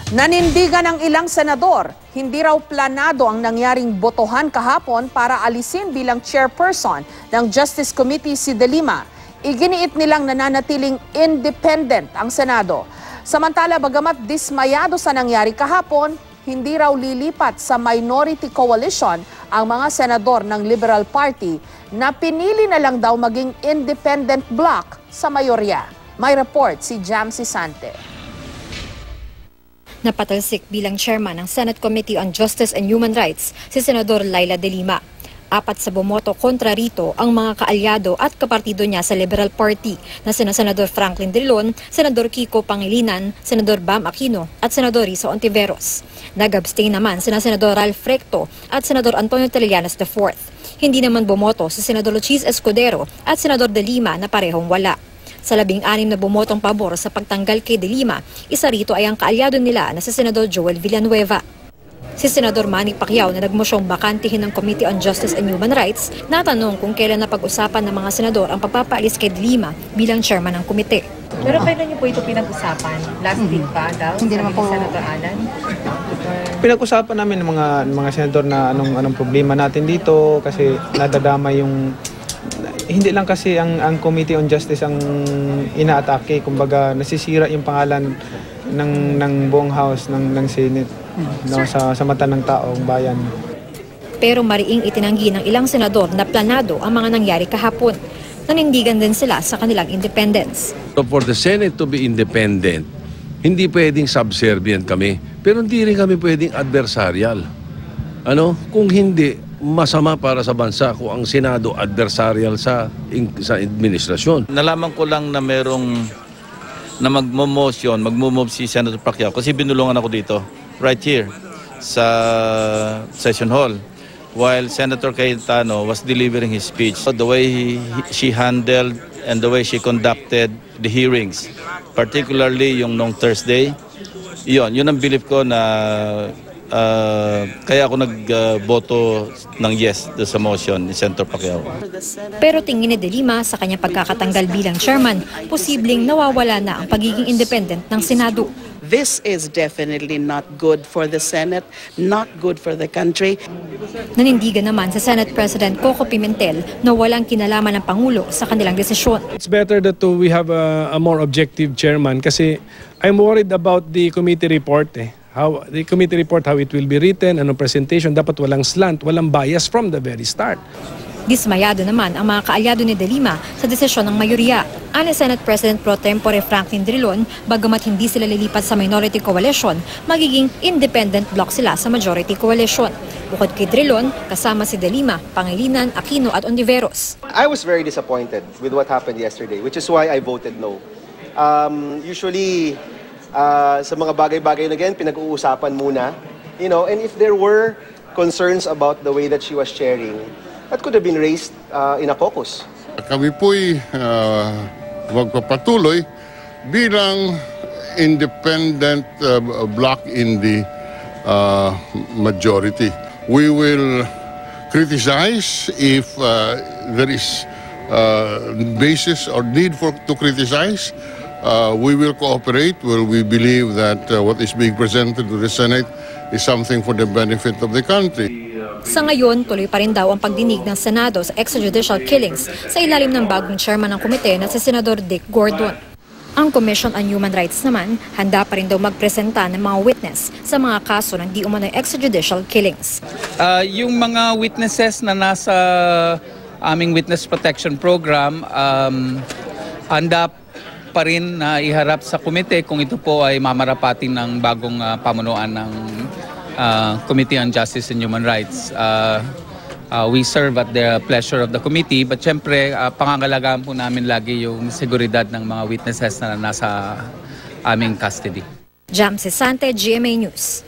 Nanindigan ng ilang senador, hindi raw planado ang nangyaring botohan kahapon para alisin bilang chairperson ng Justice Committee si De Lima. Iginiit nilang nananatiling independent ang Senado. Samantala, bagamat dismayado sa nangyari kahapon, hindi raw lilipat sa minority coalition ang mga senador ng Liberal Party na pinili na lang daw maging independent bloc sa mayorya. May report si Jamsi Sante. Napatalsik bilang chairman ng Senate Committee on Justice and Human Rights si Senador Laila De Lima. 4 sa bumoto kontra rito ang mga kaalyado at kapartido niya sa Liberal Party na sina Senador Franklin Drilon, Senador Kiko Pangilinan, Senador Bam Aquino at Senador Risa Ontiveros. Nag-abstain naman sina Senador Ralph Recto at Senador Antonio Trillanes IV. Hindi naman bumoto si Senador Luis Escudero at Senador De Lima na parehong wala. Sa 16 na bumotong pabor sa pagtanggal kay De Lima, isa rito ay ang kaalyado nila na si Senador Joel Villanueva. Si Senador Manny Pacquiao na nagmosyong bakantihin ng Committee on Justice and Human Rights, natanong kung kailan napag-usapan ng mga senador ang pagpapaalis kay De Lima bilang chairman ng komite. Pero kailan niyo po ito pinag-usapan? Last week pa daw? Hindi naman po. Senator Alan? Pinag-usapan namin ng mga senador na anong problema natin dito kasi nadadama yung hindi lang kasi ang Committee on Justice ang inaatake, kumbaga nasisira yung pangalan ng buong House ng Senate sa mata ng taong bayan. Pero mariing itinanggi ng ilang senador na planado ang mga nangyari kahapon. Nanindigan din sila sa kanilang independence. So for the Senate to be independent, hindi pwedeng subservient kami, pero hindi rin kami pwedeng adversarial. Kung hindi, masama para sa bansa kung ang Senado adversarial sa administrasyon. Nalaman ko lang na merong na magmo-move si Senator Pacquiao kasi binulungan ako dito, right here, sa session hall. While Senator Cayetano was delivering his speech, the way she handled and the way she conducted the hearings, particularly yung nung Thursday, yun ang belief ko na kaya ako nagboto ng yes sa motion ni Senator Pacquiao. Pero tingin ni De Lima sa kanyang pagkakatanggal bilang chairman, posibleng nawawala na ang pagiging independent ng Senado. This is definitely not good for the Senate, not good for the country. Nanindigan naman sa Senate President Coco Pimentel na walang kinalaman ng Pangulo sa kanilang desisyon. It's better that we have a more objective chairman kasi I'm worried about the committee report. How it will be written, anong presentation, dapat walang slant, walang bias from the very start. Dismayado naman ang mga kaalyado ni De Lima sa desisyon ng mayorya. Ani Senate President Pro Tempore Franklin Drilon, bagamat hindi sila lilipat sa minority coalition, magiging independent bloc sila sa majority coalition. Bukod kay Drilon, kasama si De Lima, Pangilinan, Aquino at Ontiveros. I was very disappointed with what happened yesterday, which is why I voted no. Usually, sa mga bagay-bagay na ganyan, pinag-uusapan muna. And if there were concerns about the way that she was chairing, that could have been raised in a caucus. Kami po'y magpapatuloy bilang independent bloc in the majority. We will criticize if there is basis or need to criticize. We will cooperate where we believe that what is being presented to the Senate is something for the benefit of the country. Sa ngayon, tuloy pa rin daw ang pagdinig ng Senado sa extrajudicial killings sa ilalim ng bagong chairman ng komite na si Senador Dick Gordon. Ang Commission on Human Rights naman, handa pa rin daw magpresenta ng mga witness sa mga kaso ng di umano'y extrajudicial killings. Yung mga witnesses na nasa aming witness protection program, handa pa rin na iharap sa komite kung ito po ay mamarapatin ng bagong pamunuan ng Committee on Justice and Human Rights. We serve at the pleasure of the committee, but syempre pangangalagaan po namin lagi yung seguridad ng mga witnesses na nasa aming custody. Jamsi Sante, GMA News.